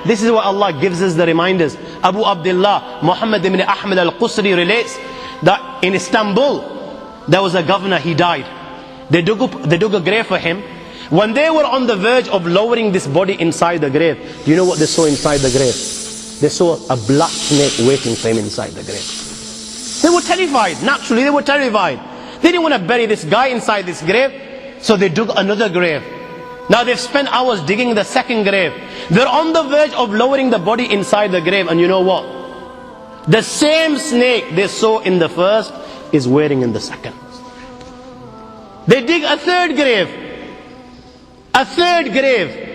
This is what Allah gives us the reminders. Abu Abdullah Muhammad ibn Ahmad al-Qusri relates that in Istanbul there was a governor, he died. They dug a grave for him. When they were on the verge of lowering this body inside the grave, do you know what they saw inside the grave? They saw a black snake waiting for him inside the grave. They were terrified. Naturally they were terrified. They didn't want to bury this guy inside this grave, so they dug another grave. Now they've spent hours digging the second grave. They're on the verge of lowering the body inside the grave, and you know what? The same snake they saw in the first is waiting in the second. They dig a third grave. A third grave.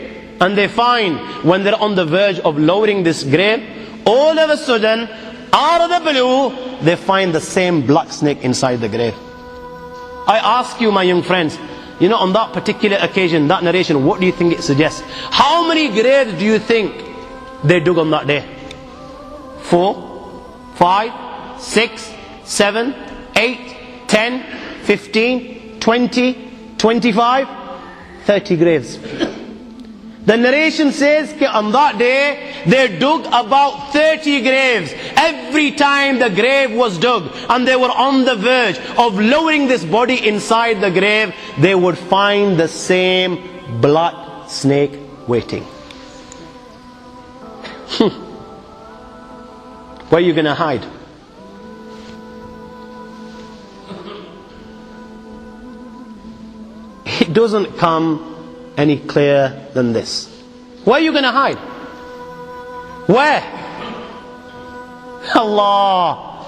And they find, when they're on the verge of lowering this grave, all of a sudden, out of the blue, they find the same black snake inside the grave. I ask you, my young friends, you know, on that particular occasion, that narration, what do you think it suggests? How many graves do you think they dug on that day? 4, 5, 6, 7, 8, 10, 15, 20, 25, 30 graves. The narration says that on that day they dug about 30 graves. Every time the grave was dug and they were on the verge of lowering this body inside the grave, they would find the same black snake waiting. Where are you going to hide? It doesn't come any clearer than this. Where are you going to hide? Where? Allah.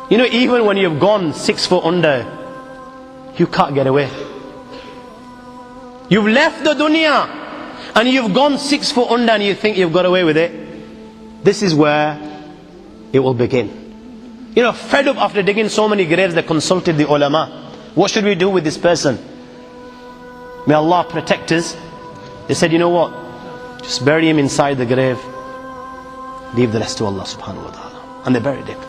You know, even when you've gone 6 foot under, you can't get away. You've left the dunya and you've gone 6 foot under and you think you've got away with it. This is where it will begin. You know, fed up after digging so many graves, they consulted the ulama. What should we do with this person? May Allah protect us. They said, you know what? Just bury him inside the grave. Leave the rest to Allah subhanahu wa ta'ala. And they buried him.